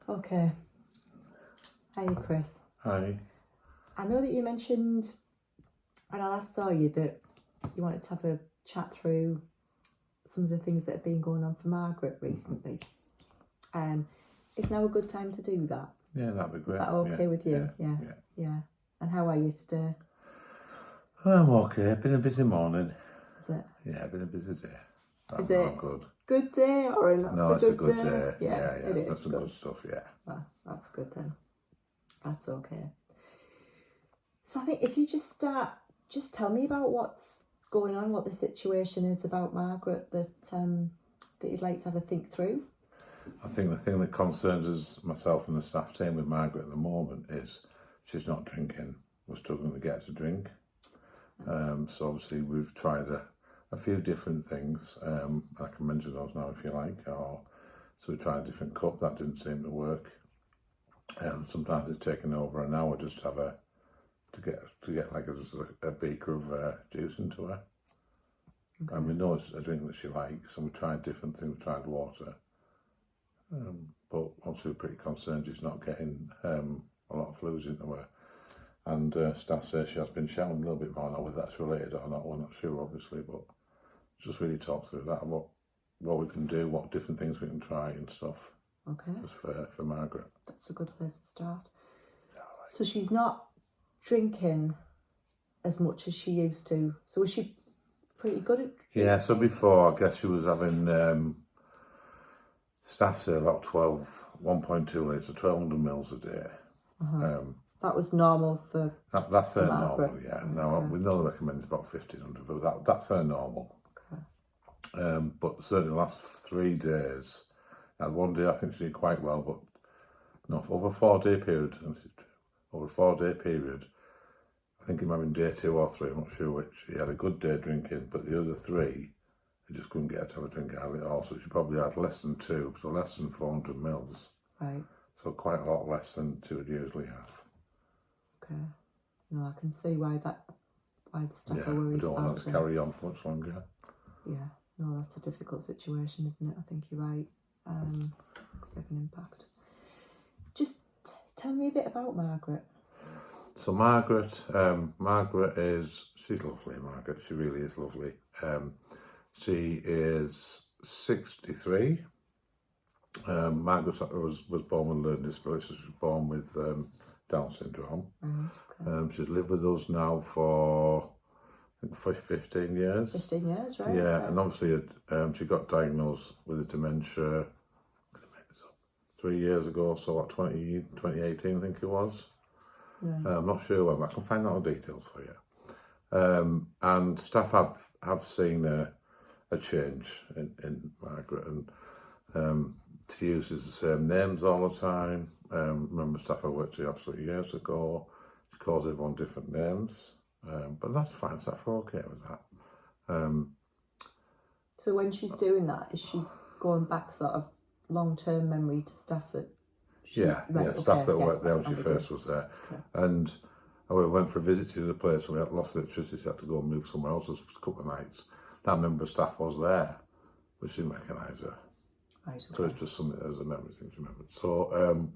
Okay. Hi, Chris. Hi. I know that you mentioned when I last saw you that you wanted to have a chat through some of the things that have been going on for Margaret recently. Is now a good time to do that? Yeah, that'd be great. Is that okay with you? Yeah. And how are you today? I'm okay. Been a busy morning. Is it? Yeah, been a busy day. Is it? I'm good. Good day or a not No, so it's good a good day? day. Yeah, it it's is got some good stuff, yeah. Well, that's good then. That's okay. So I think if you just tell me about what's going on, what the situation is about Margaret that you'd like to have a think through. I think the thing that concerns us, myself and the staff team with Margaret at the moment, is she's not drinking. We're struggling to get her to drink. So obviously we've tried a few different things. I can mention those now if you like. So we tried a different cup, that didn't seem to work. Sometimes it's taken over an hour just to have to get like a beaker of juice into her. Okay. And we know it's a drink that she likes, and we tried different things. We tried water, but obviously we're pretty concerned she's not getting a lot of fluids into her. And staff say she has been shouting a little bit more now. Whether that's related or not, we're not sure, obviously. But just really talk through that and what we can do, what different things we can try and stuff. Okay. Just for Margaret. That's a good place to start. Yeah, right. So she's not drinking as much as she used to. So was she pretty good at drinking? Yeah, so before, I guess she was having, staff say about 1.2 litres, 1,200 mils a day. That was normal for That's her Margaret. normal, yeah. Now, we know the recommend is about 1,500, but that's her normal. Okay. But certainly the last 3 days, and one day I think she did quite well, but no, over a 4-day period, I think it might have been day 2 or 3, I'm not sure which, she had a good day drinking, but the other 3, they just couldn't get her to have a drink out of it all, so she probably had less than 2, so less than 400 mils. Right. So quite a lot less than she would usually have. Okay. No, I can see why the staff are worried we don't want about her to carry on for much longer. Yeah, no, that's a difficult situation, isn't it? I think you're right. Could have an impact. Just tell me a bit about Margaret. So Margaret she's lovely, Margaret. She really is lovely. She is 63. Margaret was born with learning disabilities. She was born with Down syndrome. Okay. She's lived with us now for, I think, for 15 years. 15 years, right? Yeah, okay. And obviously she got diagnosed with a dementia 3 years ago, so what, 2018 I think it was. Right. I'm not sure when, but I can find out the details for you. And staff have seen a change in Margaret, and she uses the same names all the time. Remember staff I worked with absolutely years ago. She calls everyone different names, but that's fine. Staff are okay with that. So when she's doing that, is she going back sort of long-term memory to stuff that staff that worked there when she first was there. Okay. And we went for a visit to the place and we had lost electricity, had to go and move somewhere else for a couple of nights. That member of staff was there, but she didn't recognise her. Right, okay. So it's just something as a memory thing to remember. So,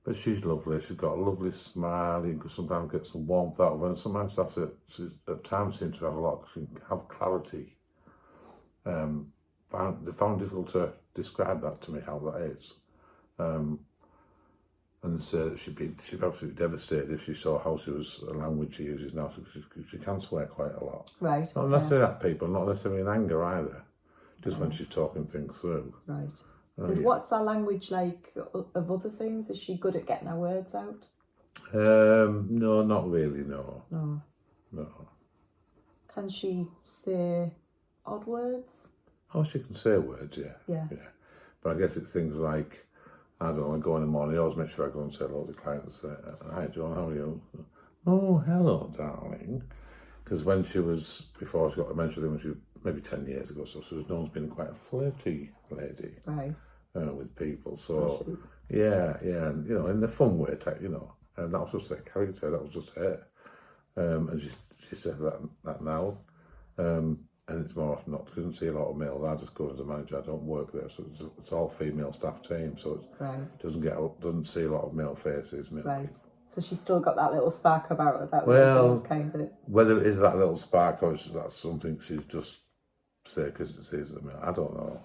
but she's lovely. She's got a lovely smile. You can sometimes get some warmth out of her, and sometimes staff at times seem to have clarity. They found it difficult to describe that to me, how that is. And say that she'd be absolutely devastated if she saw how the language she uses now, because she can swear quite a lot. Right. Not necessarily at people, not necessarily in anger either, just when she's talking things through. Right. And what's her language like of other things? Is she good at getting her words out? No, not really, no. No. Can she say odd words? Oh, she can say words, yeah. But I guess it's things like, I don't know, I go in the morning, I always make sure I go and say hello to clients. Hi, John, how are you? Oh, hello, darling. Because before she got dementia, when she was maybe 10 years ago, so she was known as being quite a flirty lady. Right. With people. So, yeah, and, in the fun way, and that was just her character, that was just her. And she says that now. and it's more often not, doesn't see a lot of males. I just go as a manager, I don't work there, so it's all female staff team, so it doesn't see a lot of male faces. Right. So she's still got that little spark about her, that Well, little kind of. Whether it is that little spark or that's something she's just say because it sees a male, I don't know.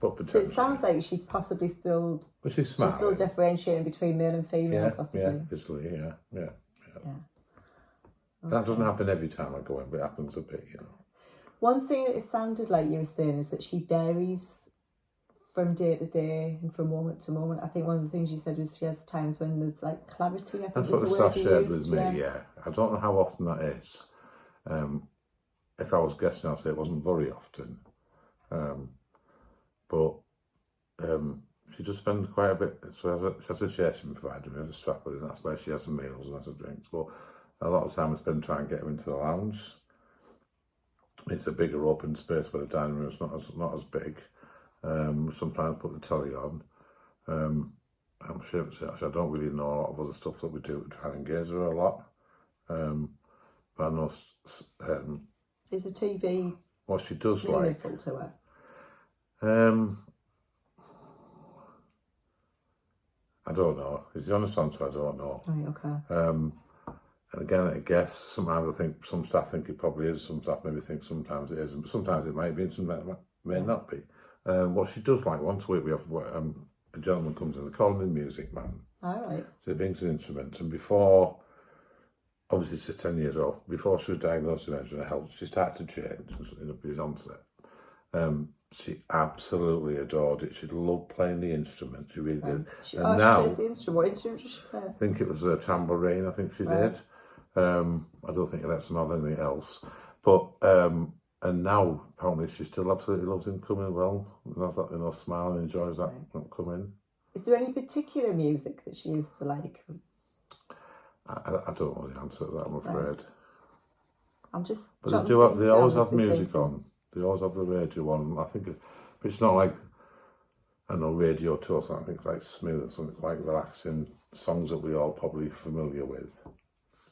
But potentially. So it sounds like she possibly still. But she's smart. She's still differentiating between male and female, possibly. Yeah, basically, yeah. That doesn't happen every time I go in, but it happens a bit, you know. One thing that it sounded like you were saying is that she varies from day to day and from moment to moment. I think one of the things you said was she has times when there's like clarity. I think that's what the staff shared with me, yeah. I don't know how often that is. If I was guessing, I'd say it wasn't very often. But she just spends quite a bit. So she has a station provider, we have a strap with, and that's where she has her meals and has her drinks. But a lot of time I spend trying to get her into the lounge. It's a bigger open space where the dining room's not as big. Sometimes put the telly on. I'm sure actually I don't really know a lot of other stuff that we do to try and engage her a lot. But I know is the TV what she does meaningful like to her? I don't know. Is the honest answer? I don't know. Right, okay. And again, I guess sometimes I think some staff think it probably is, some staff maybe think sometimes it isn't, but sometimes it might be and sometimes it may not be. What she does like, once a week we have a gentleman comes in, they call him the music man. All right. So he brings an instrument, and before, obviously she's 10 years old, before she was diagnosed with mental health, she started to change in his onset. She absolutely adored it. She loved playing the instrument. She really did. She plays the instrument. What instrument does she play? I think it was a tambourine. I think she did. I don't think it lets them have anything else. But and now apparently she still absolutely loves him coming well. And has that, smile and enjoys that coming. Is there any particular music that she used to like? I don't know the answer to that, I'm afraid. I'm just. But they always have music on. They always have the radio on. I think but it's not like, I know, Radio 2 or something. I think it's like smooth or something, like relaxing songs that we're all probably familiar with.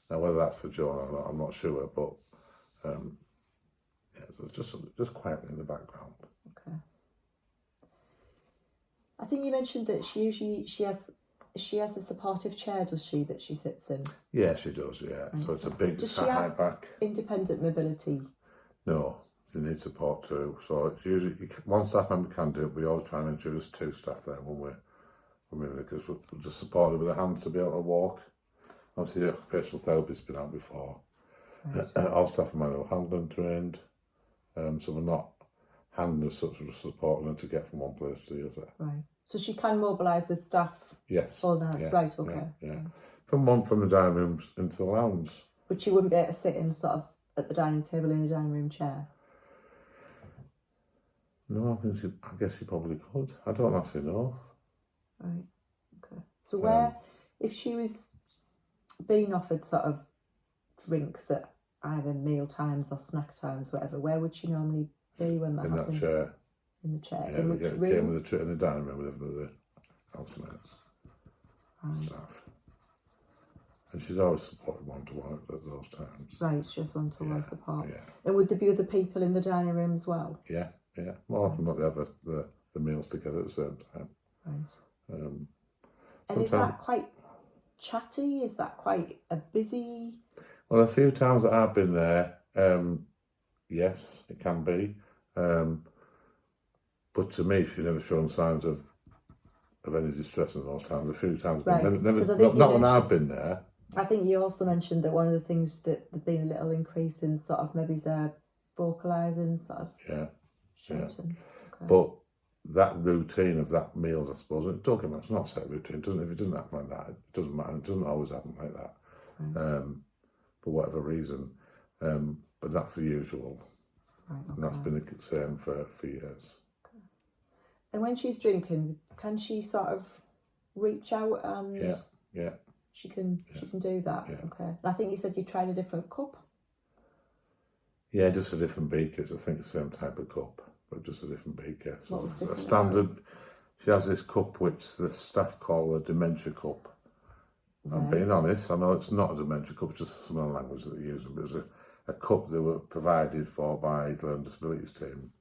Now, whether that's for Joan or not, I'm not sure, but so it's just quietly in the background. Okay. I think you mentioned that she has a supportive chair, does she, that she sits in? Yeah, she does, yeah. Right, so it's a big high back. Independent mobility? No, you need support too. So it's usually, one staff member can do it, we always try and ensure there's two staff there when we're because we're just supported with the hands to be able to walk. Obviously, the occupational therapist's been out before. Right. All staff are manual handling trained, so we're not handling as such, we're supporting them to get from one place to the other. Right. So she can mobilise the staff? Yes. All the hands, yeah, right, okay. Yeah. From the dining room into the lounge. But she wouldn't be able to sit in sort of at the dining table in a dining room chair? No, I guess she probably could. I don't actually know. Right, okay. So where, if she was being offered sort of drinks at either meal times or snack times, whatever, where would she normally be when that happened? In that chair. In the chair. Yeah, in which room? Came with in the dining room with the housemates, staff. And she's always supported one-to-one at those times. Right, she has one-to-one support. Yeah. And would there be other people in the dining room as well? Yeah. More often not, they have the meals together at the same time. Right. And is that quite chatty? Is that quite a busy? Well, a few times that I've been there, yes, it can be. But to me, she's never shown signs of any distress in those times. A few times, right. Not when I've been there. I think you also mentioned that one of the things that there's been a little increase in sort of maybe their vocalising, sort of. Yeah. Shouting. Okay. But that routine of that meals, I suppose, don't get me wrong, it's not a set routine. If it doesn't happen like that, it doesn't matter. It doesn't always happen like that, for whatever reason. But that's the usual. Right, okay. And that's been the same for years. Okay. And when she's drinking, can she sort of reach out and she can do that? Yeah. Okay. And I think you said you tried a different cup. Yeah, just a different beaker. I think the same type of cup, but just a different beaker. So what was different? A standard. She has this cup which the staff call a dementia cup. Right. I'm being honest. I know it's not a dementia cup, it's just some other language that they use. But it's a cup that were provided for by the Learning Disabilities team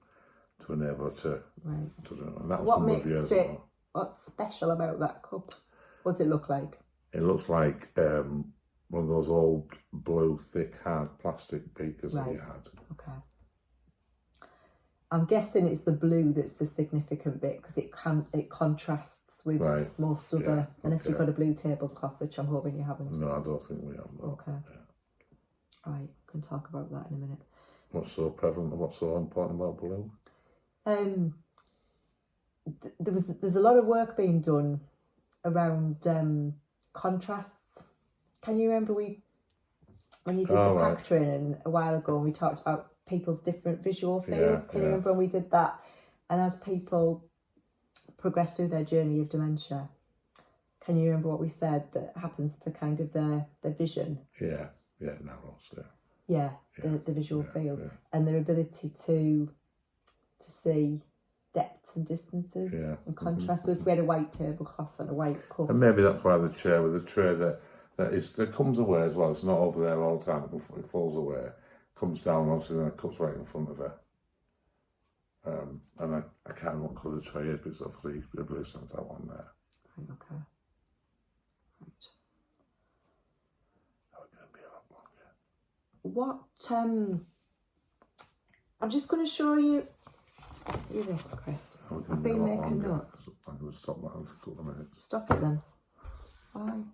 to enable her to Right. do it. And that was What a number of makes years it? ago. What's special about that cup? What does it look like? It looks like one of those old blue, thick, hard plastic beakers that you had. Okay. I'm guessing it's the blue that's the significant bit because it contrasts with most other, unless you've got a blue tablecloth, which I'm hoping you haven't. No, I don't think we have. No. Okay. Yeah. Right, we can talk about that in a minute. What's so prevalent and what's so important about blue? There's a lot of work being done around contrasts. Can you remember when you did the PAC training a while ago and we talked about people's different visual fields? Can you remember when we did that? And as people progress through their journey of dementia, can you remember what we said that happens to kind of their vision? Yeah, narrows, the visual field and their ability to see depths and distances and contrast. So if we had a white tablecloth and a white cup, and maybe that's why the chair with the tray that comes away as well. It's not over there all the time. It falls away, comes down, obviously, then it cuts right in front of her. And I can't remember what colour the tray is, but it's obviously the blue stands out on there. Right, okay. Right. Oh, it's going to be a lot longer. What I'm just going to show you this, Chris. I've been making notes. I'm going to stop that for a couple of minutes. Stop it then. Bye.